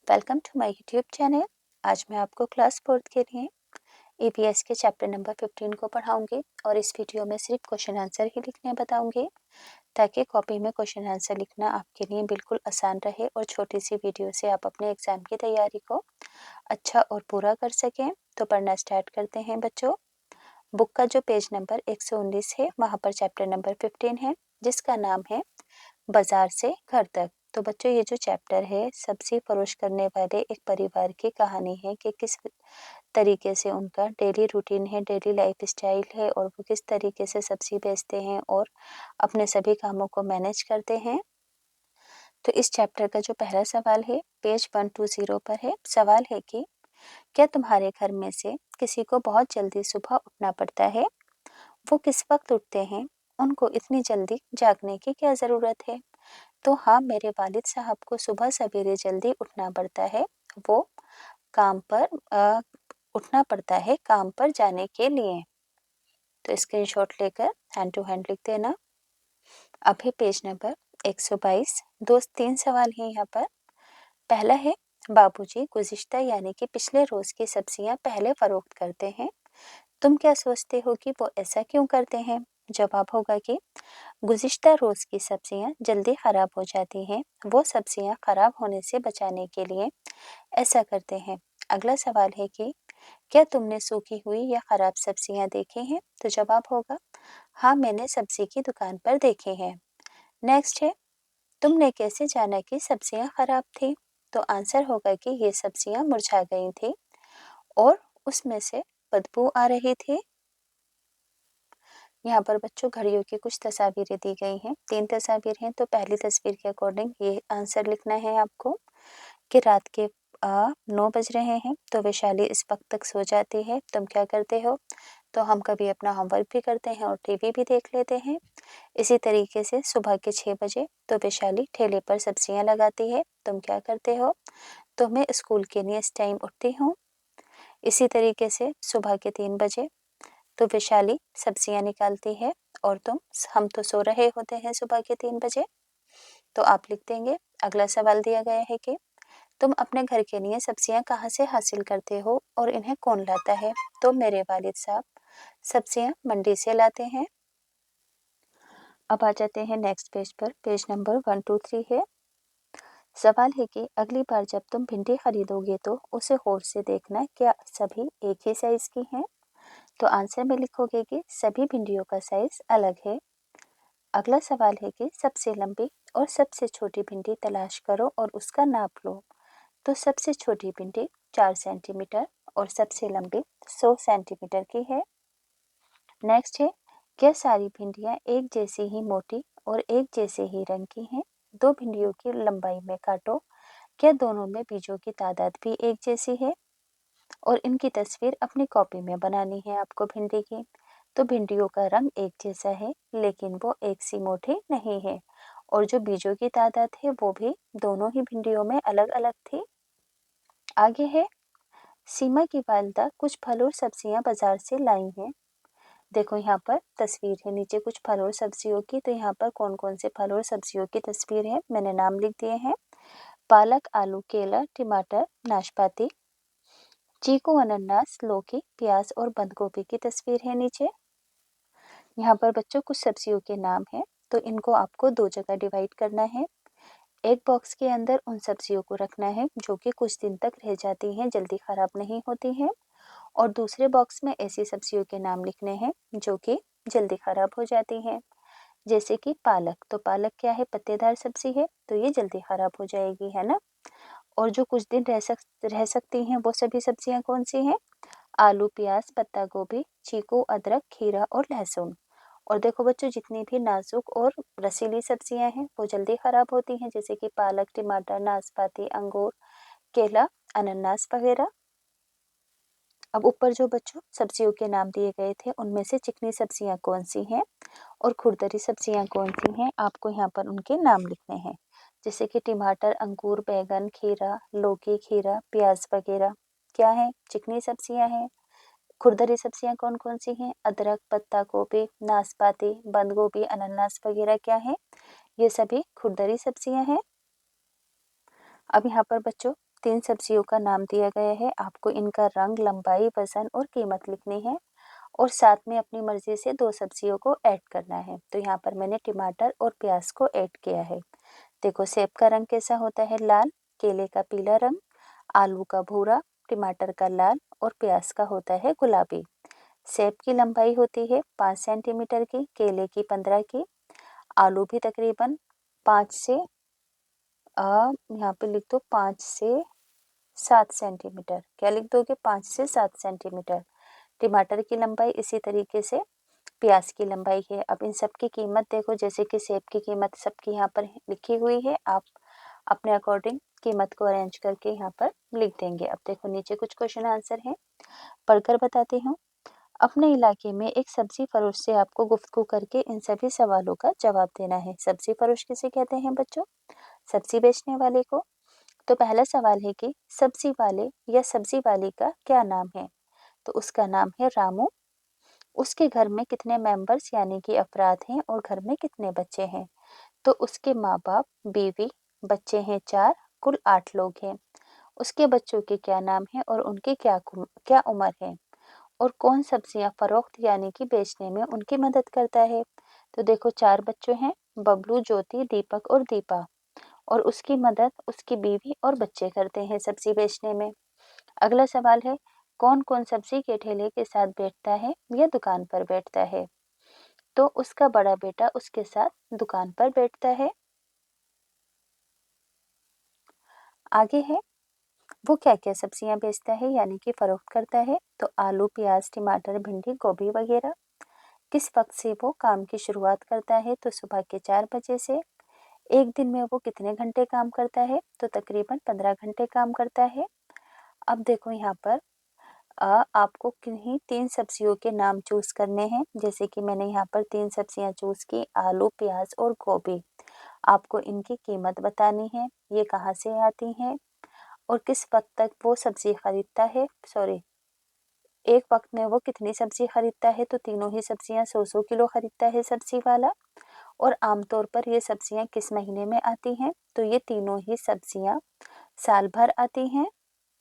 Welcome to my YouTube channel. आज मैं आपको क्लास 4th के लिए ईवीएस के चैप्टर नंबर 15 को पढ़ाऊंगी और इस वीडियो में सिर्फ क्वेश्चन आंसर ही लिखने बताऊंगी ताकि कॉपी में क्वेश्चन आंसर लिखना आपके लिए बिल्कुल आसान रहे और छोटी सी वीडियो से आप अपने एग्जाम की तैयारी को अच्छा और पूरा कर सकें। तो पढ़ना स्टार्ट करते हैं बच्चों। बुक का जो पेज नंबर 119 है वहाँ पर चैप्टर नंबर 15 है जिसका नाम है बाजार से घर तक। तो बच्चों ये जो चैप्टर है सब्जी फरोश करने वाले एक परिवार की कहानी है कि किस तरीके से उनका डेली रूटीन है, डेली लाइफ स्टाइल है और वो किस तरीके से सब्जी बेचते हैं और अपने सभी कामों को मैनेज करते हैं। तो इस चैप्टर का जो पहला सवाल है पेज 120 पर है। सवाल है कि क्या तुम्हारे घर में से किसी को बहुत जल्दी सुबह उठना पड़ता है? वो किस वक्त उठते हैं? उनको इतनी जल्दी जागने की क्या ज़रूरत है? तो हाँ, मेरे वालिद साहब को सुबह सवेरे जल्दी उठना पड़ता है। वो काम पर उठना पड़ता है काम पर जाने के लिए। तो स्क्रीनशॉट लेकर हैंड टू हैंड लिख देना। अब है पेज नंबर 122। दो तीन सवाल हैं यहाँ पर। पहला है बाबूजी गुज़िश्ता यानी कि पिछले रोज की सब्जियां पहले फरोख्त करते हैं। तुम क्या सोचते हो कि वो ऐसा क्यों करते हैं? जवाब होगा कि गुज़िश्ता रोज की सब्जियां जल्दी खराब हो जाती हैं। वो सब्जियां खराब होने से बचाने के लिए ऐसा करते हैं। अगला सवाल है कि क्या तुमने सूखी हुई या खराब सब्जियां देखी हैं? तो जवाब होगा हाँ, मैंने सब्जी की दुकान पर देखे हैं। नेक्स्ट है तुमने कैसे जाना कि सब्जियां खराब थी? तो आंसर होगा कि ये सब्जियां मुरझा गई थी और उसमें से बदबू आ रही थी। यहाँ पर बच्चों घड़ियों की कुछ तस्वीरें दी गई हैं। 3 तस्वीर हैं। तो पहली तस्वीर के अकॉर्डिंग ये आंसर लिखना है आपको कि रात के 9 बज रहे हैं। तो वैशाली इस वक्त तक सो जाती है। तुम क्या करते हो? तो हम कभी अपना होमवर्क भी करते हैं और टीवी भी देख लेते हैं। इसी तरीके से सुबह के 6 बजे तो वैशाली ठेले पर सब्जियां लगाती है। तुम क्या करते हो? तो मैं स्कूल के लिए इस टाइम उठती हूँ। इसी तरीके से सुबह के 3 बजे तो वैशाली सब्जियां निकालती है और हम तो सो रहे होते हैं सुबह के 3 बजे। तो आप लिख देंगे। अगला सवाल दिया गया है कि तुम अपने घर के लिए सब्जियां कहाँ से हासिल करते हो और इन्हें कौन लाता है? तो मेरे वालिद साहब सब्जियां मंडी से लाते हैं। अब आ जाते हैं नेक्स्ट पेज पर। पेज नंबर 123 है। सवाल है कि अगली बार जब तुम भिंडी खरीदोगे तो उसे गौर से देखना, क्या सभी एक ही साइज की हैं? तो आंसर में लिखोगे कि सभी भिंडियों का साइज अलग है। अगला सवाल है कि सबसे लंबी और सबसे छोटी भिंडी तलाश करो और उसका नाप लो। तो सबसे छोटी भिंडी 4 सेंटीमीटर और सबसे लंबी 100 सेंटीमीटर की है। नेक्स्ट है क्या सारी भिंडियां एक जैसी ही मोटी और एक जैसे ही रंग की हैं? दो भिंडियों की लंबाई में काटो, क्या दोनों में बीजों की तादाद भी एक जैसी है? और इनकी तस्वीर अपनी कॉपी में बनानी है आपको भिंडी की। तो भिंडियों का रंग एक जैसा है लेकिन वो एक सी मोटी नहीं है और जो बीजों की तादाद है वो भी दोनों ही भिंडियों में अलग अलग थी। आगे है सीमा की वालिदा कुछ फल और सब्जियां बाजार से लाई हैं। देखो यहाँ पर तस्वीर है नीचे कुछ फल और सब्जियों की। तो यहाँ पर कौन कौन से फल और सब्जियों की तस्वीर है मैंने नाम लिख दिए हैं। पालक, आलू, केला, टमाटर, नाशपाती, चीकू, अनानास, लौकी, प्याज और बंद गोभी की तस्वीर है नीचे। यहाँ पर बच्चों कुछ सब्जियों के नाम हैं। तो इनको आपको दो जगह डिवाइड करना है। एक बॉक्स के अंदर उन सब्जियों को रखना है जो कि कुछ दिन तक रह जाती हैं, जल्दी खराब नहीं होती हैं। और दूसरे बॉक्स में ऐसी सब्जियों के नाम लिखने हैं जो कि जल्दी खराब हो जाती हैं। जैसे कि पालक, तो पालक क्या है? पत्तेदार सब्जी है तो ये जल्दी खराब हो जाएगी, है ना। और जो कुछ दिन रह सकती हैं वो सभी सब्जियां कौन सी हैं? आलू, प्याज, पत्ता गोभी, चीकू, अदरक, खीरा और लहसुन। और देखो बच्चों जितनी भी नाजुक और रसीली सब्जियां हैं वो जल्दी खराब होती हैं, जैसे कि पालक, टमाटर, नाशपाती, अंगूर, केला, अनानास वगैरह। अब ऊपर जो बच्चों सब्जियों के नाम दिए गए थे उनमें से चिकनी सब्जियां कौन सी हैं और खुरदरी सब्जियां कौन सी हैं, आपको यहाँ पर उनके नाम लिखने हैं। जैसे कि टमाटर, अंगूर, बैगन, खीरा, लौकी, खीरा, प्याज वगैरह क्या है? चिकनी सब्जियां हैं। खुरदरी सब्जियां कौन कौन सी हैं? अदरक, पत्ता गोभी, नाशपाती, बंद गोभी, अनानास वगैरह क्या है? ये सभी खुरदरी सब्जियां हैं। अब यहाँ पर बच्चों 3 सब्जियों का नाम दिया गया है, आपको इनका रंग, लंबाई, वज़न और कीमत लिखनी है और साथ में अपनी मर्ज़ी से 2 सब्जियों को ऐड करना है। तो यहाँ पर मैंने टमाटर और प्याज़ को ऐड किया है। देखो सेब का रंग कैसा होता है? लाल, केले का पीला रंग, आलू का भूरा, टमाटर का लाल और प्याज़ का होता है गुलाबी। सेब की लंबाई होती है 5 सेंटीमीटर की, केले की 15 की, आलू भी तकरीबन 5 से यहाँ पे लिख दो 5 से 7 सेंटीमीटर। क्या लिख दोगे? 5 से 7 सेंटीमीटर। टमाटर की लंबाई इसी तरीके से प्याज की लंबाई है। अब इन सब की कीमत देखो, जैसे कि सेब की कीमत सबकी यहाँ पर लिखी हुई है, आप अपने अकॉर्डिंग कीमत को अरेंज करके यहाँ पर लिख देंगे। अब देखो नीचे कुछ क्वेश्चन आंसर हैं, पढ़कर बताती हूँ। अपने इलाके में एक सब्जी फरोश से आपको गुफ्तगू करके इन सभी सवालों का जवाब देना है। सब्जी फरोश किसे कहते हैं बच्चों? सब्जी बेचने वाले को। तो पहला सवाल है कि सब्जी वाले या सब्जी वाली का क्या नाम है? तो उसका नाम है रामू। उसके घर में कितने मेंबर्स यानी कि अफराद हैं और घर में कितने बच्चे हैं? तो उसके माँ-बाप, बीवी, बच्चे हैं 4, कुल 8 लोग हैं। उसके बच्चों के क्या नाम हैं और उनकी क्या उम्र है? और कौन सब्जियां फरोख्त यानी कि बेचने में उनकी मदद करता है? तो देखो 4 बच्चे हैं, बबलू, ज्योति, दीपक और दीपा, और उसकी मदद उसकी बीवी और बच्चे करते हैं सब्जी बेचने में। अगला सवाल है, कौन-कौन सब्जी के ठेले के साथ बैठता है या दुकान पर बैठता है? तो उसका बड़ा बेटा उसके साथ दुकान पर बैठता है। आगे है, वो क्या-क्या सब्जियां बेचता है यानी कि फरोख्त करता है? तो आलू, प्याज, टमाटर, भिंडी, गोभी वगैरह। किस वक्त से वो काम की शुरुआत करता है? तो सुबह के 4 बजे से। एक दिन में वो कितने घंटे काम करता है? तो तकरीबन 15 घंटे काम करता है। अब देखो यहाँ पर आपको किन्हीं 3 सब्जियों के नाम चूज़ करने हैं, जैसे कि मैंने यहाँ पर 3 सब्जियाँ चूज़ की, आलू, प्याज और गोभी। आपको इनकी कीमत बतानी है, ये कहाँ से आती हैं और किस वक़्त तक वो सब्ज़ी खरीदता है, सॉरी, एक वक़्त में वो कितनी सब्ज़ी खरीदता है? तो तीनों ही सब्जियाँ 100-100 किलो खरीदता है सब्ज़ी वाला। और आमतौर पर ये सब्जियाँ किस महीने में आती हैं? तो ये तीनों ही सब्जियाँ साल भर आती हैं।